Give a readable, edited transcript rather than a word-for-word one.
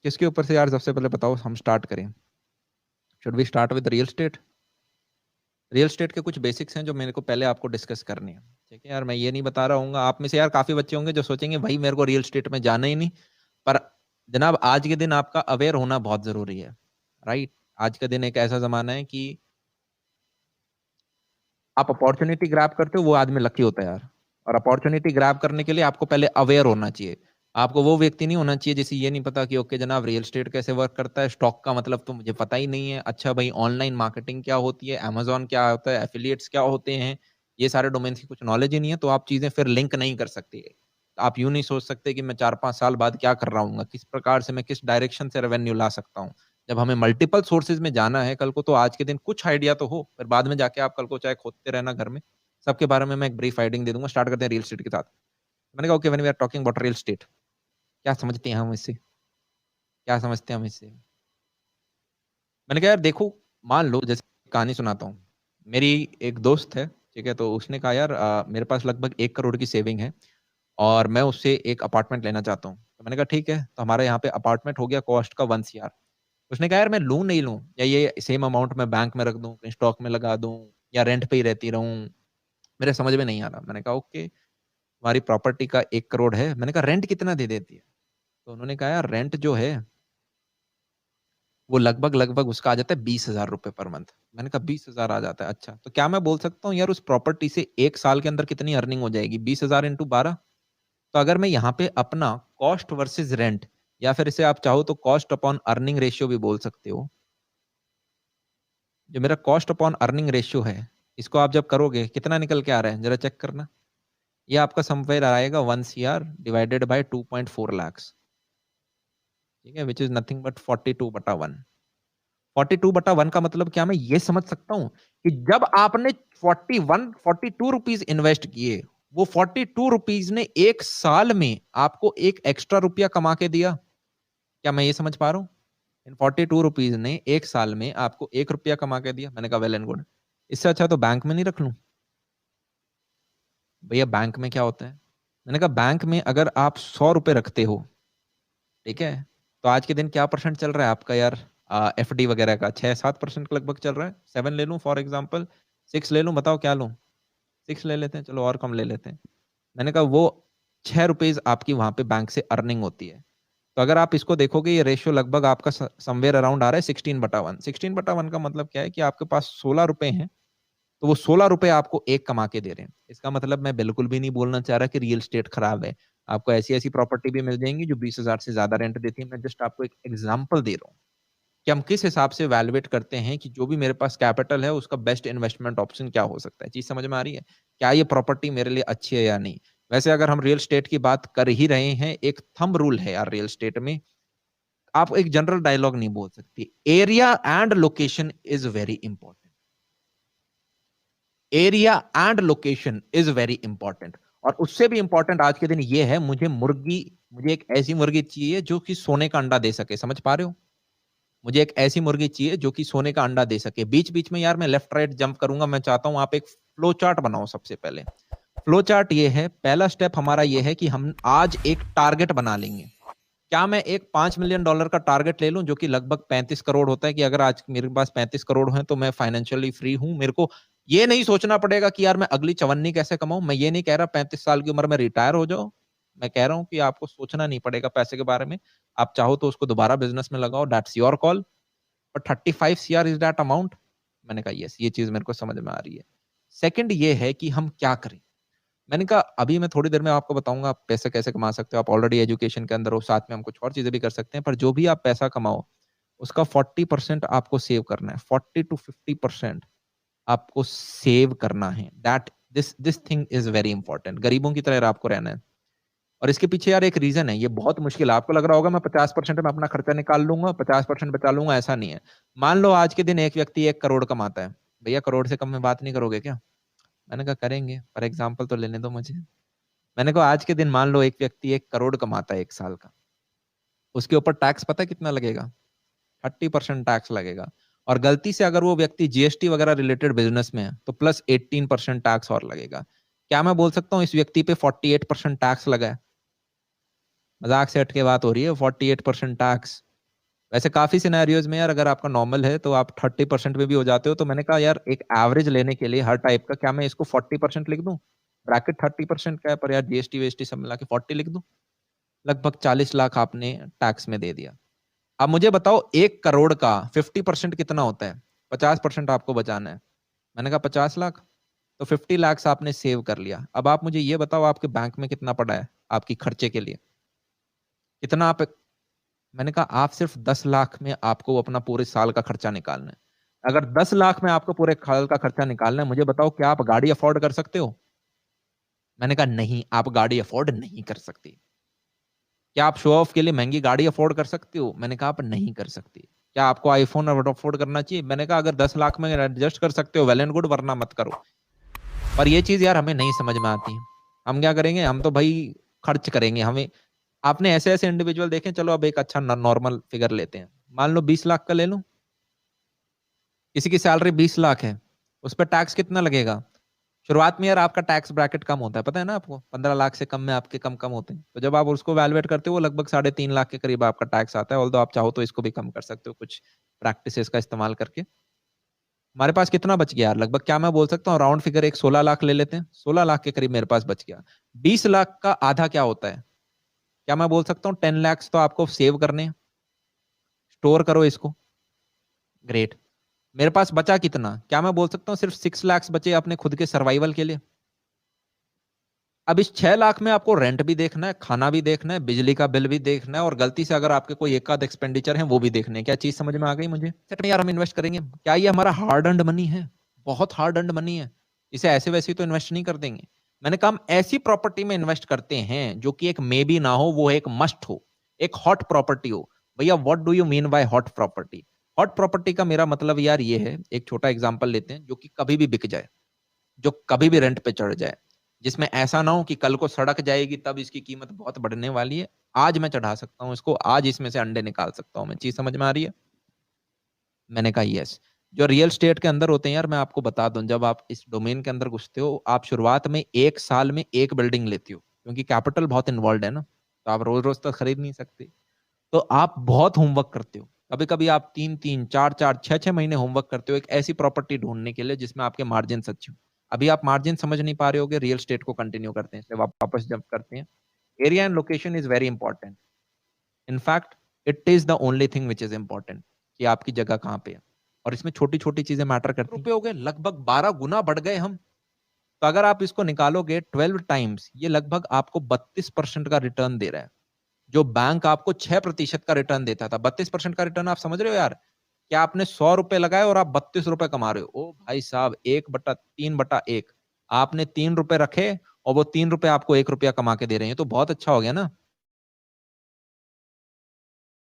किसके ऊपर से यार सबसे पहले बताओ हम स्टार्ट करें? Should we start with real state? Real state के कुछ बेसिक्स हैं जो मेरे को पहले आपको डिस्कस करनी है। ठीक है यार, मैं ये नहीं बता रहा हूँ, आप में से यार काफी बच्चे होंगे जो सोचेंगे भाई मेरे को रियल स्टेट में जाना ही नहीं। पर जनाब आज के दिन आपका अवेयर होना बहुत जरूरी है। राइट। आज का दिन एक ऐसा जमाना है कि आप अपॉर्चुनिटी ग्रैब करते हो, वो आदमी लकी होता है यार। और अपॉर्चुनिटी ग्रैब करने के लिए आपको पहले अवेयर होना चाहिए। आपको वो व्यक्ति नहीं होना चाहिए जिसे ये नहीं पता कि ओके जनाब रियल स्टेट कैसे वर्क करता है, स्टॉक का मतलब तो मुझे पता ही नहीं है, अच्छा भाई ऑनलाइन मार्केटिंग क्या होती है, अमेजोन क्या होता है, एफिलिएट्स क्या होते हैं, ये सारे डोमेन की कुछ नॉलेज ही नहीं है, तो आप चीजें फिर लिंक नहीं कर सकते। आप यूं नहीं सोच सकते कि मैं 4-5 साल बाद क्या कर रहा हूँ, किस प्रकार से मैं किस डायरेक्शन से रेवेन्यू ला सकता हूँ। जब हमें मल्टीपल सोर्सेज में जाना है कल को, तो आज के दिन कुछ आइडिया तो हो, फिर बाद में जाके आप कल को चाहे खोदते रहना घर में। सबके बारे में मैं एक ब्रीफ आइडिंग दे दूंगा। स्टार्ट करते हैं रियल एस्टेट के साथ। मैंने कहा okay, when we are talking about real estate, क्या समझते हैं हम इससे, क्या समझते हैं हम इससे? मैंने कहा यार देखो, मान लो जैसे कहानी सुनाता हूँ। मेरी एक दोस्त है, ठीक है, तो उसने कहा यार मेरे पास लगभग 1 करोड़ की सेविंग है और मैं उससे एक अपार्टमेंट लेना चाहता हूँ। तो मैंने कहा ठीक है, तो हमारे यहाँ पे अपार्टमेंट हो गया कॉस्ट का 1 CR। उसने कहा यार मैं लूं नहीं लूं, या ये सेम अमाउंट में बैंक में रख दूं, कहीं स्टॉक में लगा दूं, या रेंट पे ही रहती रहूं, मेरे समझ में नहीं आ रहा। मैंने कहा ओके, हमारी प्रॉपर्टी का 1 करोड़ है। मैंने कहा रेंट कितना दे देती है? तो उन्होंने कहा यार रेंट जो है वो लगभग लगभग उसका आ जाता है 20,000 रुपए पर मंथ। मैंने कहा 20,000 आ जाता है, अच्छा तो क्या मैं बोल सकता हूँ यार उस प्रॉपर्टी से 1 साल के अंदर कितनी अर्निंग हो जाएगी? 20,000 × 12। तो अगर मैं यहाँ पे अपना कॉस्ट वर्सेज रेंट, या फिर इसे आप चाहो तो कॉस्ट अपॉन अर्निंग रेशियो भी बोल सकते हो, जो मेरा कॉस्ट अपॉन अर्निंग रेशियो है, इसको आप जब करोगे कितना निकल के आ रहा है जरा चेक करना। ये आपका समवेयर आएगा 1 CR डिवाइडेड बाय 2.4 lakhs। ठीक है, विच इज नथिंग बट 42/1। 42/1 का मतलब क्या मैं ये समझ सकता हूं कि जब आपने 42 रुपीज इन्वेस्ट किए, वो 42 रुपीज ने 1 साल में आपको एक एक्स्ट्रा रुपया कमा के दिया। क्या मैं ये समझ पा रहा हूँ? इन 42 रुपीज ने 1 साल में आपको 1 रुपया कमा के दिया। मैंने कहा वेल एंड गुड, इससे अच्छा तो बैंक में नहीं रख लूं। भैया बैंक में क्या होता है? मैंने कहा बैंक में अगर आप 100 रुपए रखते हो, ठीक है, तो आज के दिन क्या परसेंट चल रहा है आपका यार? FD वगैरह का 6-7% के लगभग चल रहा है। 7 ले लूं फॉर एग्जाम्पल, 6 ले लूं, बताओ क्या लूं? 6 ले लेते हैं, चलो और कम ले लेते हैं। मैंने कहा वो 6 रुपीज आपकी वहां पे बैंक से अर्निंग होती है। तो अगर आप इसको देखोगे, ये रेशियो लगभग आपका समवेयर अराउंड आ रहा है 16/1। 16/1 का मतलब क्या है कि आपके पास 16 रुपए हैं, तो वो 16 रुपए आपको एक कमा के दे रहे हैं। इसका मतलब मैं बिल्कुल भी नहीं बोलना चाह रहा कि रियल स्टेट खराब है। आपको ऐसी ऐसी प्रॉपर्टी भी मिल जाएंगी जो 20,000 से ज्यादा रेंट देती है। मैं जस्ट आपको एक एग्जाम्पल दे रहा हूँ कि हम किस हिसाब से वैल्यूएट करते हैं कि जो भी मेरे पास कैपिटल है उसका बेस्ट इन्वेस्टमेंट ऑप्शन क्या हो सकता है। चीज समझ में आ रही है? क्या ये प्रॉपर्टी मेरे लिए अच्छी है या नहीं? वैसे अगर हम रियल स्टेट की बात कर ही रहे हैं, एक थंब रूल है यार रियल स्टेट में, आप एक जनरल डायलॉग नहीं बोल सकती। Area and location is very important. Area and location is very important. और उससे भी इंपॉर्टेंट आज के दिन ये है, मुझे एक ऐसी मुर्गी चाहिए जो कि सोने का अंडा दे सके। समझ पा रहे हो? मुझे एक ऐसी मुर्गी चाहिए जो कि सोने का अंडा दे सके। बीच बीच में यार मैं लेफ्ट राइट जंप करूंगा। मैं चाहता हूं आप एक फ्लो चार्ट बनाओ। सबसे पहले फ्लो चार्ट ये है, पहला स्टेप हमारा ये है कि हम आज एक टारगेट बना लेंगे। क्या मैं एक $5 मिलियन का टारगेट ले लूं जो कि लगभग 35 करोड़ होता है, कि अगर आज मेरे पास 35 करोड़ है तो मैं फाइनेंशियली फ्री हूं, मेरे को ये नहीं सोचना पड़ेगा कि यार मैं अगली चवन्नी कैसे कमाऊं। मैं ये नहीं कह रहा 35 साल की उम्र में रिटायर हो जाओ। मैं कह रहा हूं कि आपको सोचना नहीं पड़ेगा पैसे के बारे में। आप चाहो तो उसको दोबारा बिजनेस में लगाओ, दैट्स योर कॉल। और 35 CR इज दैट अमाउंट? मैंने कहा यस, ये चीज मेरे को समझ में आ रही है। सेकंड ये है कि हम क्या करें। मैंने कहा अभी मैं थोड़ी देर में आपको बताऊंगा आप पैसे कैसे कमा सकते हो। आप ऑलरेडी एजुकेशन के अंदर हो, साथ में हम कुछ और चीजें भी कर सकते हैं, पर जो भी आप पैसा कमाओ उसका 40% आपको सेव करना है। 40 to 50% आपको सेव करना है। That this thing is very important. गरीबों की तरह आपको रहना है। और इसके पीछे यार एक रीजन है, ये बहुत मुश्किल है। आपको लग रहा होगा मैं 50% में अपना खर्चा निकाल लूंगा, 50% बचा लूंगा, ऐसा नहीं है। मान लो आज के दिन एक व्यक्ति 1 करोड़ कमाता है, भैया करोड़ से कम में बात नहीं करोगे क्या? मैंने कहा करेंगे, पर एग्जाम्पल तो लेने दो मुझे। मैंने कहा आज के दिन मान लो एक व्यक्ति 1 करोड़ कमाता है 1 साल का, उसके ऊपर टैक्स पता है कितना लगेगा? 30% टैक्स लगेगा। और गलती से अगर वो व्यक्ति GST वगैरह रिलेटेड बिजनेस में है तो प्लस 18% टैक्स और लगेगा। क्या मैं बोल सकता हूँ इस व्यक्ति पे 48% टैक्स लगा है? मजाक से हटके बात हो रही है, 48% टैक्स। वैसे काफी सिनेरियोज में यार अगर आपका नॉर्मल है तो आप 30% में भी हो जाते हो, तो मैंने कहा यार एक एवरेज लेने के लिए हर टाइप का, क्या मैं इसको 40% लिख दूं? ब्रैकेट 30% का है पर यार जीएसटी वेएसटी सब मिला के 40 लिख दूं? लगभग 40 लाख आपने टैक्स में दे दिया। अब मुझे बताओ 1 करोड़ का 50% कितना होता है? 50% आपको बचाना है। मैंने कहा 50 लाख, तो 50 लाख आपने सेव कर लिया। अब आप मुझे ये बताओ आपके बैंक में कितना पड़ा है आपकी खर्चे के लिए? कितना आप, मैंने कहा आप सिर्फ 10 लाख में आपको अपना पूरे साल का खर्चा निकालना है। अगर 10 लाख में आपको पूरे साल का खर्चा निकालना है, मुझे बताओ क्या आप गाड़ी अफोर्ड कर सकते हो? मैंने कहा नहीं, आप गाड़ी अफोर्ड नहीं कर सकते। क्या आप शो ऑफ के लिए महंगी गाड़ी अफोर्ड कर सकते हो? मैंने कहा आप नहीं कर सकते। क्या आपको आईफोन अफोर्ड करना चाहिए? मैंने कहा अगर 10 लाख में एडजस्ट कर सकते हो वेल एंड गुड, वरना मत करो। पर ये चीज यार हमें नहीं समझ में आती है। हम क्या करेंगे, हम तो भाई खर्च करेंगे। हमें, आपने ऐसे ऐसे इंडिविजुअल देखे, चलो अब एक अच्छा नॉर्मल फिगर लेते हैं, मान लो 20 लाख का ले लो। किसी की सैलरी 20 लाख है, उस पर टैक्स कितना लगेगा? शुरुआत में यार आपका टैक्स ब्रैकेट कम होता है, पता है ना आपको, 15 लाख से कम में आपके कम कम होते हैं। तो जब आप उसको वैल्यूएट करते हो वो लगभग 3.5 लाख के करीब आपका टैक्स आता है। ऑल्दो आप चाहो तो इसको भी कम कर सकते हो कुछ प्रैक्टिसेस का इस्तेमाल करके। हमारे पास कितना बच गया यार? लगभग, क्या मैं बोल सकता हूँ राउंड फिगर एक 16 लाख ले लेते हैं, 16 लाख के करीब मेरे पास बच गया। 20 लाख का आधा क्या होता है? क्या मैं बोल सकता हूँ 10 लैक्स तो आपको सेव करने हैं, स्टोर करो इसको। ग्रेट। मेरे पास बचा कितना? क्या मैं बोल सकता हूँ सिर्फ 6 लैक्स बचे अपने खुद के सर्वाइवल के लिए? अब इस 6 लाख में आपको रेंट भी देखना है, खाना भी देखना है, बिजली का बिल भी देखना है, और गलती से अगर आपके कोई एक आध एक्सपेंडिचर है वो भी देखने हैं। क्या चीज समझ में आ गई मुझे? सेट में यार हम इन्वेस्ट करेंगे, क्या ये हमारा हार्ड अर्न्ड मनी है? बहुत हार्ड अर्न्ड मनी है, इसे ऐसे वैसे ही तो इन्वेस्ट नहीं कर देंगे। मैंने कहा हम ऐसी प्रॉपर्टी में इन्वेस्ट करते हैं जो कि एक मे बी ना हो, वो एक मस्ट हो, एक हॉट प्रॉपर्टी हो। भैया what do you mean by hot property? Hot property का मेरा मतलब यार ये है, एक छोटा एग्जांपल लेते हैं, जो कि कभी भी बिक जाए, जो कभी भी रेंट पे चढ़ जाए, जिसमें ऐसा ना हो कि कल को सड़क जाएगी तब इसकी कीमत बहुत बढ़ने वाली है, आज मैं चढ़ा सकता हूं इसको, आज इसमें से अंडे निकाल सकता हूं मैं। चीज समझ में आ रही है? मैंने कहा यस। जो रियल स्टेट के अंदर होते हैं यार, मैं आपको बता दूं, जब आप इस डोमेन के अंदर घुसते हो, आप शुरुआत में 1 साल में एक बिल्डिंग लेते हो, क्योंकि कैपिटल बहुत इन्वॉल्व है ना, तो आप रोज रोज तो खरीद नहीं सकते। तो आप बहुत होमवर्क करते हो, कभी कभी आप 3 3 4 4 6 6 महीने होमवर्क करते हो एक ऐसी प्रॉपर्टी ढूंढने के लिए जिसमें आपके मार्जिन अच्छे हो। अभी आप मार्जिन समझ नहीं पा रहे होगे, रियल स्टेट को कंटिन्यू करते हैं, फिर वापस जब करते हैं। Area and location is very important. In fact it is the only thing which is important, कि आपकी जगह कहाँ पे है। और इसमें छोटी छोटी चीजें मैटर करती हैं। रुपए हो गए, लगभग 12 गुना बढ़ गए हम। तो अगर आप इसको निकालोगे 12 टाइम्स, ये लगभग आपको 32% का रिटर्न दे रहा है। जो बैंक आपको 6% का रिटर्न देता था, 32% का रिटर्न, आप समझ रहे हो यार? क्या आपने 100 रुपए लगाए और आप 32 रुपए कमा रहे हो? ओ भाई साहब, 1/3/1। आपने 3 रुपए रखे और वो 3 रुपए आपको 1 रुपया कमा के दे रहे हैं, तो बहुत अच्छा हो गया ना।